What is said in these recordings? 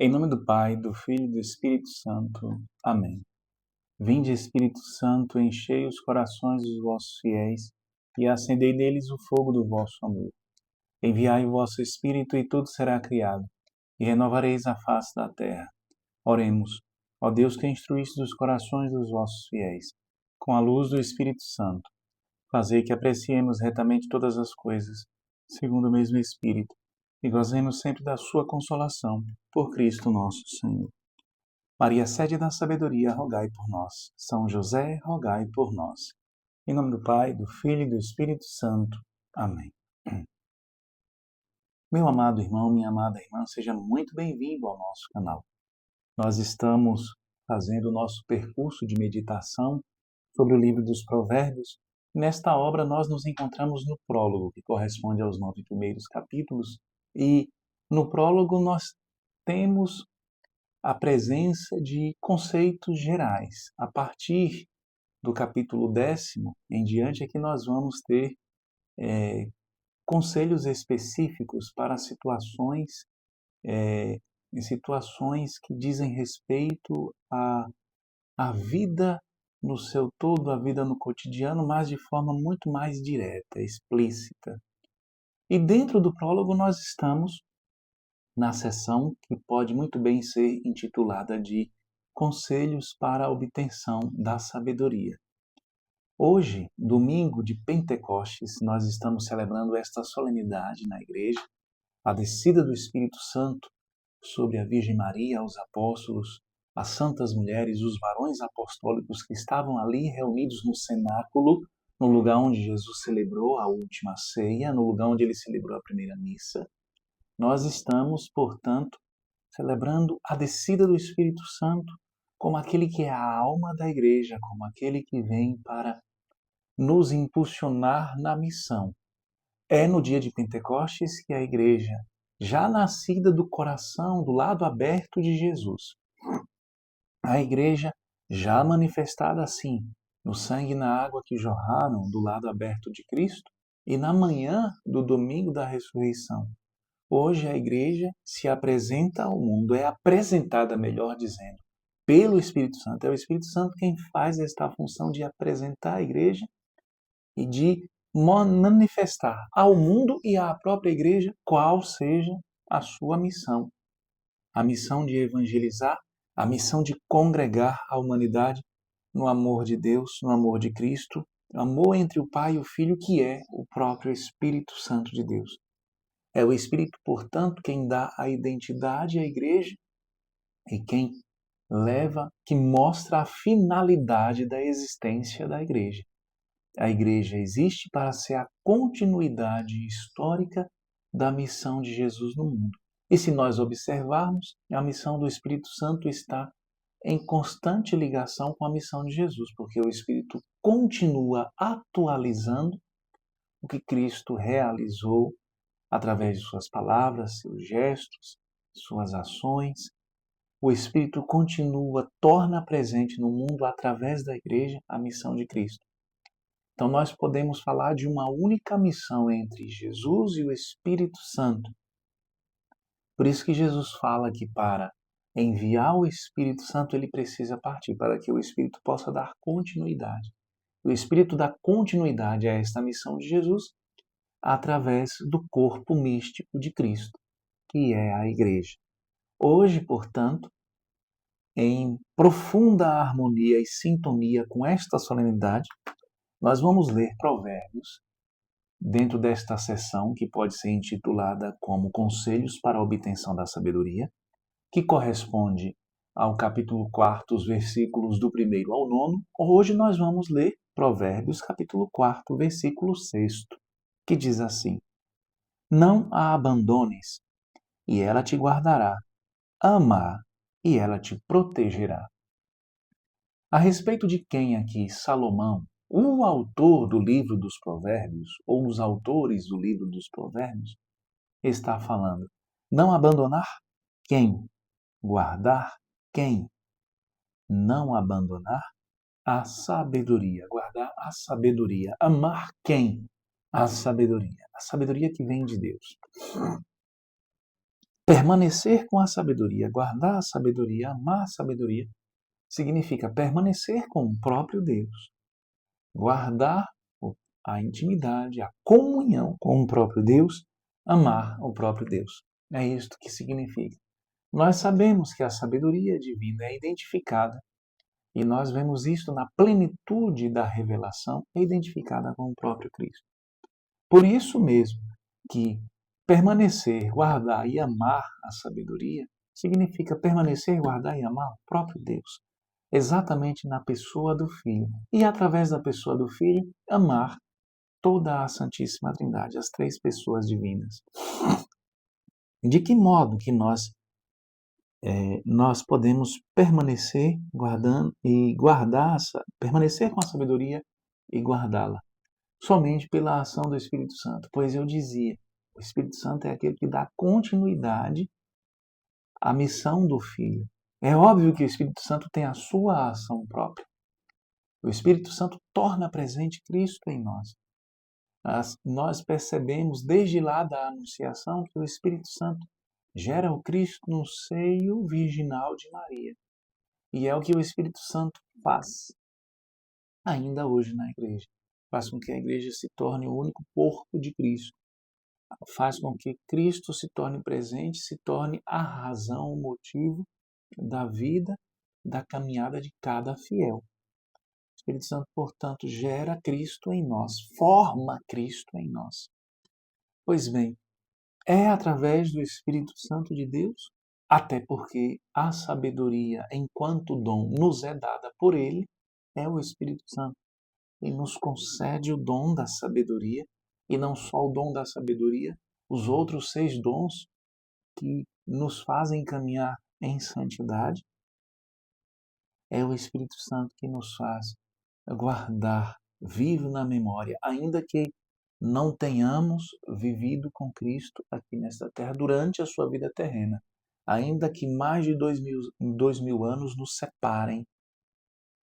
Em nome do Pai, do Filho e do Espírito Santo. Amém. Vinde, Espírito Santo, enchei os corações dos vossos fiéis e acendei neles o fogo do vosso amor. Enviai o vosso Espírito e tudo será criado, e renovareis a face da terra. Oremos, ó Deus que instruíste os corações dos vossos fiéis, com a luz do Espírito Santo, fazei que apreciemos retamente todas as coisas, segundo o mesmo Espírito, e gozemos sempre da sua consolação, por Cristo nosso Senhor. Maria, sede da sabedoria, rogai por nós. São José, rogai por nós. Em nome do Pai, do Filho e do Espírito Santo. Amém. Meu amado irmão, minha amada irmã, seja muito bem-vindo ao nosso canal. Nós estamos fazendo o nosso percurso de meditação sobre o livro dos Provérbios. Nesta obra, nós nos encontramos no prólogo, que corresponde aos 9 primeiros capítulos. E no prólogo, nós temos a presença de conceitos gerais. A partir do capítulo 10º em diante é que nós vamos ter conselhos específicos para situações, em situações que dizem respeito à vida no seu todo, à vida no cotidiano, mas de forma muito mais direta, explícita. E dentro do prólogo nós estamos na seção que pode muito bem ser intitulada de Conselhos para a Obtenção da Sabedoria. Hoje, domingo de Pentecostes, nós estamos celebrando esta solenidade na igreja, a descida do Espírito Santo sobre a Virgem Maria, os apóstolos, as santas mulheres, os varões apostólicos que estavam ali reunidos no cenáculo, no lugar onde Jesus celebrou a última ceia, no lugar onde ele celebrou a primeira missa. Nós estamos, portanto, celebrando a descida do Espírito Santo como aquele que é a alma da igreja, como aquele que vem para nos impulsionar na missão. É no dia de Pentecostes que a igreja, já nascida do coração, do lado aberto de Jesus, a igreja já manifestada assim, no sangue e na água que jorraram do lado aberto de Cristo, e na manhã do domingo da ressurreição, hoje a igreja se apresenta ao mundo, é apresentada, melhor dizendo, pelo Espírito Santo. É o Espírito Santo quem faz esta função de apresentar a igreja e de manifestar ao mundo e à própria igreja qual seja a sua missão. A missão de evangelizar, a missão de congregar a humanidade no amor de Deus, no amor de Cristo, amor entre o Pai e o Filho, que é o próprio Espírito Santo de Deus. É o Espírito, portanto, quem dá a identidade à igreja e quem leva, que mostra a finalidade da existência da igreja. A igreja existe para ser a continuidade histórica da missão de Jesus no mundo. E se nós observarmos, a missão do Espírito Santo está em constante ligação com a missão de Jesus, porque o Espírito continua atualizando o que Cristo realizou através de suas palavras, seus gestos, suas ações. O Espírito continua, torna presente no mundo através da igreja a missão de Cristo. Então nós podemos falar de uma única missão entre Jesus e o Espírito Santo. Por isso que Jesus fala que para enviar o Espírito Santo ele precisa partir, para que o Espírito possa dar continuidade. O Espírito dá continuidade a esta missão de Jesus através do corpo místico de Cristo, que é a Igreja. Hoje, portanto, em profunda harmonia e sintonia com esta solenidade, nós vamos ler Provérbios dentro desta sessão, que pode ser intitulada como Conselhos para a Obtenção da Sabedoria, que corresponde ao capítulo 4, os versículos do 1º ao 9º. Hoje nós vamos ler Provérbios, capítulo 4, versículo 6º, que diz assim: Não a abandones, e ela te guardará. Ama, e ela te protegerá. A respeito de quem aqui Salomão, o autor do livro dos Provérbios, ou os autores do livro dos Provérbios, está falando? Não abandonar quem? Guardar quem? Não abandonar a sabedoria. Guardar a sabedoria. Amar quem? A sabedoria. A sabedoria que vem de Deus. Permanecer com a sabedoria, guardar a sabedoria, amar a sabedoria, significa permanecer com o próprio Deus, guardar a intimidade, a comunhão com o próprio Deus, amar o próprio Deus. É isto que significa. Nós sabemos que a sabedoria divina é identificada, e nós vemos isto na plenitude da revelação, é identificada com o próprio Cristo. Por isso mesmo que permanecer, guardar e amar a sabedoria significa permanecer, guardar e amar o próprio Deus, exatamente na pessoa do Filho. E através da pessoa do Filho, amar toda a Santíssima Trindade, as três pessoas divinas. De que modo que nós podemos permanecer guardando e permanecer com a sabedoria e guardá-la? Somente pela ação do Espírito Santo. Pois eu dizia, o Espírito Santo é aquele que dá continuidade à missão do Filho. É óbvio que o Espírito Santo tem a sua ação própria. O Espírito Santo torna presente Cristo em nós. Nós percebemos desde lá da Anunciação que o Espírito Santo gera o Cristo no seio virginal de Maria. E é o que o Espírito Santo faz ainda hoje na igreja. Faz com que a igreja se torne o único corpo de Cristo. Faz com que Cristo se torne presente, se torne a razão, o motivo da vida, da caminhada de cada fiel. O Espírito Santo, portanto, gera Cristo em nós, forma Cristo em nós. Pois bem, é através do Espírito Santo de Deus, até porque a sabedoria, enquanto dom, nos é dada por Ele, é o Espírito Santo. E nos concede o dom da sabedoria, e não só o dom da sabedoria, os outros 6 dons que nos fazem caminhar em santidade. É o Espírito Santo que nos faz guardar, vivo na memória, ainda que não tenhamos vivido com Cristo aqui nesta terra durante a sua vida terrena, ainda que mais de 2000 anos nos separem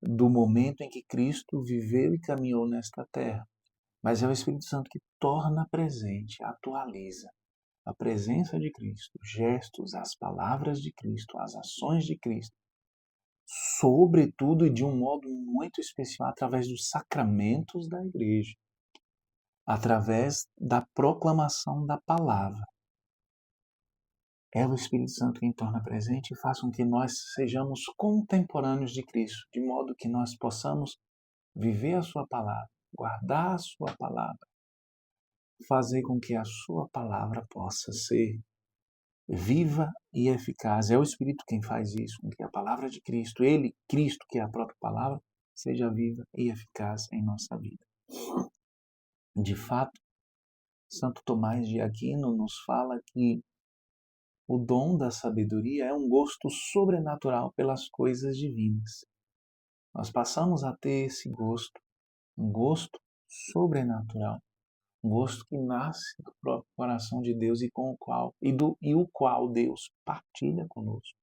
do momento em que Cristo viveu e caminhou nesta terra. Mas é o Espírito Santo que torna presente, atualiza a presença de Cristo, os gestos, as palavras de Cristo, as ações de Cristo, sobretudo e de um modo muito especial através dos sacramentos da igreja, através da proclamação da palavra. É o Espírito Santo quem torna presente e faz com que nós sejamos contemporâneos de Cristo, de modo que nós possamos viver a sua palavra, guardar a sua palavra, fazer com que a sua palavra possa ser viva e eficaz. É o Espírito quem faz isso, com que a palavra de Cristo, Ele, Cristo, que é a própria palavra, seja viva e eficaz em nossa vida. De fato, Santo Tomás de Aquino nos fala que o dom da sabedoria é um gosto sobrenatural pelas coisas divinas. Nós passamos a ter esse gosto, um gosto sobrenatural, um gosto que nasce do próprio coração de Deus e o qual Deus partilha conosco.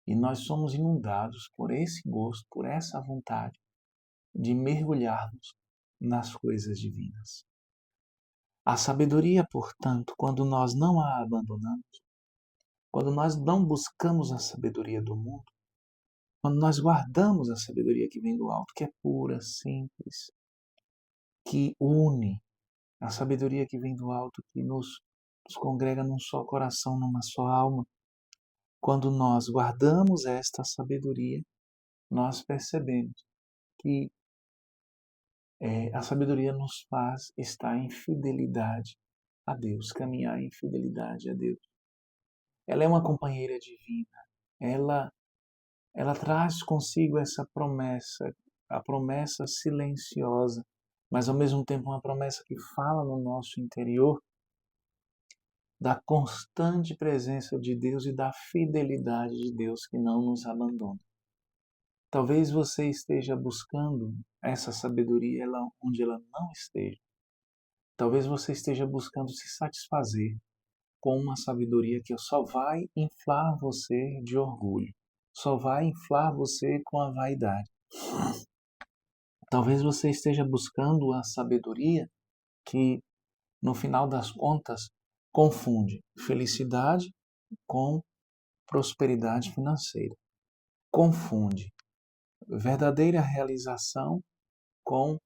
E nós somos inundados por esse gosto, por essa vontade de mergulharmos nas coisas divinas. A sabedoria, portanto, quando nós não a abandonamos, quando nós não buscamos a sabedoria do mundo, quando nós guardamos a sabedoria que vem do alto, que é pura, simples, que une, a sabedoria que vem do alto, que nos congrega num só coração, numa só alma, quando nós guardamos esta sabedoria, nós percebemos que a sabedoria nos faz estar em fidelidade a Deus, caminhar em fidelidade a Deus. Ela é uma companheira divina. Ela traz consigo essa promessa, a promessa silenciosa, mas ao mesmo tempo uma promessa que fala no nosso interior da constante presença de Deus e da fidelidade de Deus que não nos abandona. Talvez você esteja buscando essa sabedoria onde ela não esteja. Talvez você esteja buscando se satisfazer com uma sabedoria que só vai inflar você de orgulho, só vai inflar você com a vaidade. Talvez você esteja buscando a sabedoria que, no final das contas, confunde felicidade com prosperidade financeira, confunde verdadeira realização com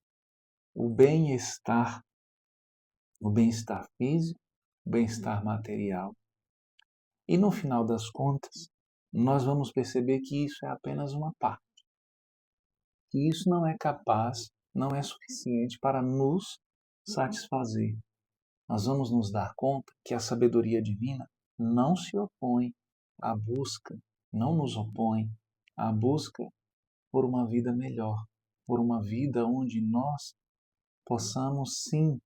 o bem-estar físico, o bem-estar material. E no final das contas, nós vamos perceber que isso é apenas uma parte, que isso não é capaz, não é suficiente para nos satisfazer. Nós vamos nos dar conta que a sabedoria divina não se opõe à busca, não nos opõe à busca por uma vida melhor, por uma vida onde nós possamos sim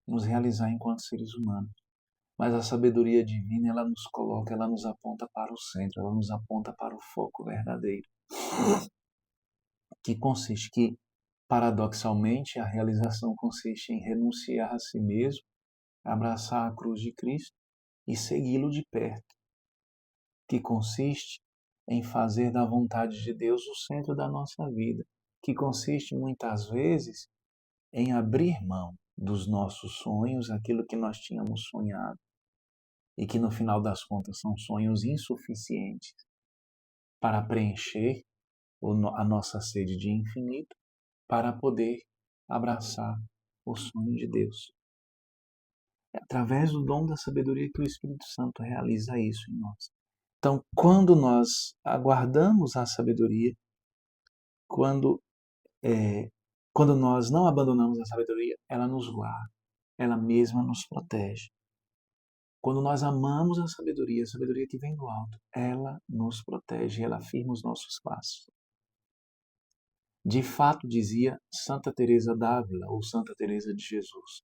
nos realizar enquanto seres humanos. Mas a sabedoria divina, ela nos coloca, ela nos aponta para o centro, ela nos aponta para o foco verdadeiro, que paradoxalmente, a realização consiste em renunciar a si mesmo, abraçar a cruz de Cristo e segui-lo de perto, que consiste em fazer da vontade de Deus o centro da nossa vida, que consiste muitas vezes em abrir mão dos nossos sonhos, aquilo que nós tínhamos sonhado, e que no final das contas são sonhos insuficientes para preencher a nossa sede de infinito, para poder abraçar o sonho de Deus. É através do dom da sabedoria que o Espírito Santo realiza isso em nós. Então, quando nós aguardamos a sabedoria, quando, quando nós não abandonamos a sabedoria, ela nos guarda, ela mesma nos protege. Quando nós amamos a sabedoria que vem do alto, ela nos protege, ela firma os nossos passos. De fato, dizia Santa Teresa d'Ávila, ou Santa Teresa de Jesus,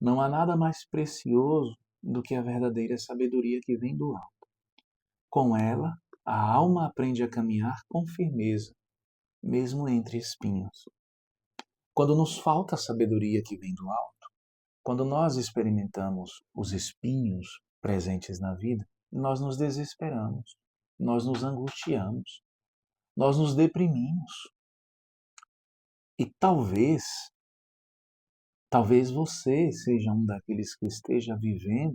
não há nada mais precioso do que a verdadeira sabedoria que vem do alto. Com ela, a alma aprende a caminhar com firmeza, mesmo entre espinhos. Quando nos falta a sabedoria que vem do alto, quando nós experimentamos os espinhos presentes na vida, nós nos desesperamos, nós nos angustiamos, nós nos deprimimos. E talvez você seja um daqueles que esteja vivendo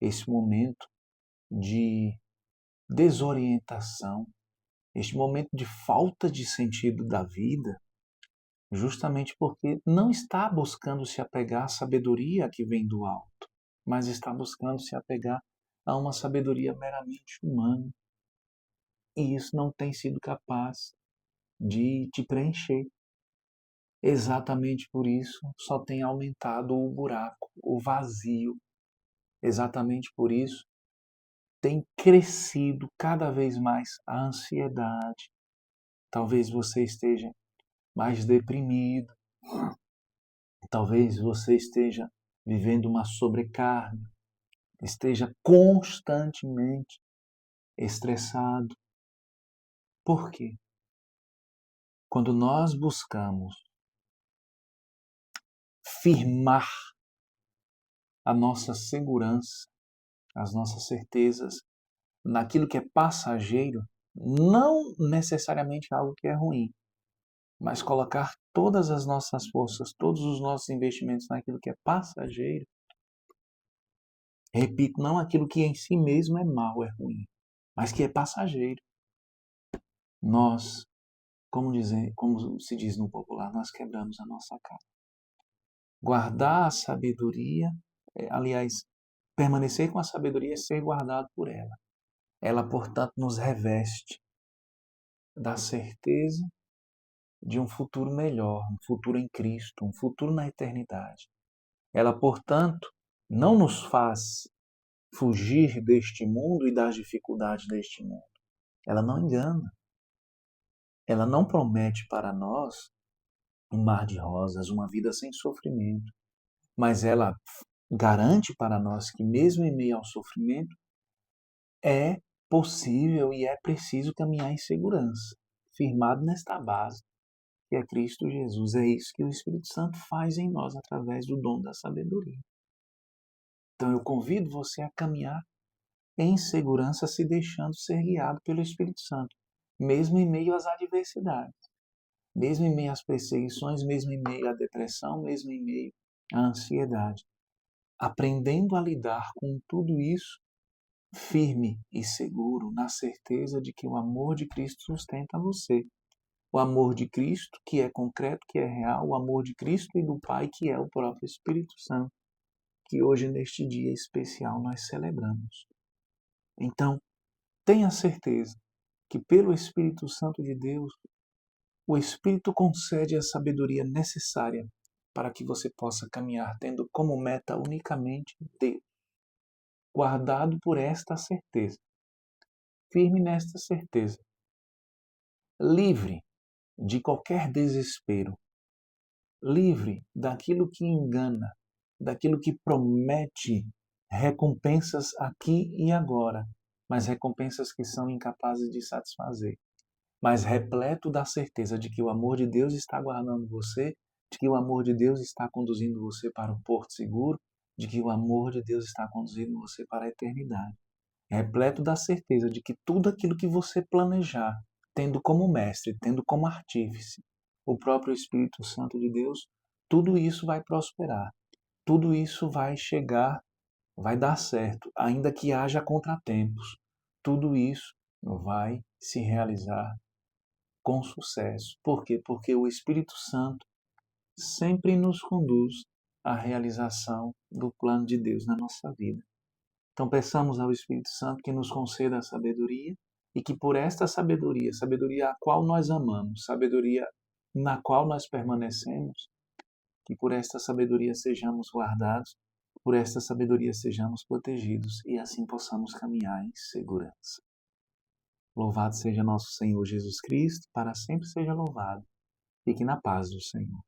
esse momento de desorientação, este momento de falta de sentido da vida, justamente porque não está buscando se apegar à sabedoria que vem do alto, mas está buscando se apegar a uma sabedoria meramente humana. E isso não tem sido capaz de te preencher. Exatamente por isso só tem aumentado o buraco, o vazio. Exatamente por isso tem crescido cada vez mais a ansiedade. Talvez você esteja mais deprimido, talvez você esteja vivendo uma sobrecarga, esteja constantemente estressado. Por quê? Quando nós buscamos firmar a nossa segurança, as nossas certezas naquilo que é passageiro, não necessariamente algo que é ruim, mas colocar todas as nossas forças, todos os nossos investimentos naquilo que é passageiro, repito, não aquilo que em si mesmo é mal, é ruim, mas que é passageiro. Nós, como se diz no popular, nós quebramos a nossa cara. Guardar a sabedoria, aliás, permanecer com a sabedoria é ser guardado por ela. Ela, portanto, nos reveste da certeza de um futuro melhor, um futuro em Cristo, um futuro na eternidade. Ela, portanto, não nos faz fugir deste mundo e das dificuldades deste mundo. Ela não engana. Ela não promete para nós um mar de rosas, uma vida sem sofrimento. Mas ela garante para nós que mesmo em meio ao sofrimento é possível e é preciso caminhar em segurança, firmado nesta base, que é Cristo Jesus. É isso que o Espírito Santo faz em nós através do dom da sabedoria. Então eu convido você a caminhar em segurança, se deixando ser guiado pelo Espírito Santo, mesmo em meio às adversidades, mesmo em meio às perseguições, mesmo em meio à depressão, mesmo em meio à ansiedade. aprendendo a lidar com tudo isso, firme e seguro, na certeza de que o amor de Cristo sustenta você. O amor de Cristo, que é concreto, que é real, o amor de Cristo e do Pai, que é o próprio Espírito Santo, que hoje, neste dia especial, nós celebramos. Então, tenha certeza que pelo Espírito Santo de Deus, o Espírito concede a sabedoria necessária para que você possa caminhar tendo como meta unicamente Deus, guardado por esta certeza, firme nesta certeza, livre de qualquer desespero, livre daquilo que engana, daquilo que promete recompensas aqui e agora, mas recompensas que são incapazes de satisfazer, mas repleto da certeza de que o amor de Deus está guardando você, de que o amor de Deus está conduzindo você para o porto seguro, de que o amor de Deus está conduzindo você para a eternidade. Repleto da certeza de que tudo aquilo que você planejar, tendo como mestre, tendo como artífice o próprio Espírito Santo de Deus, tudo isso vai prosperar, tudo isso vai chegar, vai dar certo, ainda que haja contratempos. Tudo isso vai se realizar com sucesso. Por quê? Porque o Espírito Santo sempre nos conduz à realização do plano de Deus na nossa vida. Então peçamos ao Espírito Santo que nos conceda a sabedoria e que por esta sabedoria, sabedoria a qual nós amamos, sabedoria na qual nós permanecemos, que por esta sabedoria sejamos guardados, por esta sabedoria sejamos protegidos e assim possamos caminhar em segurança. Louvado seja nosso Senhor Jesus Cristo, para sempre seja louvado. Fique na paz do Senhor.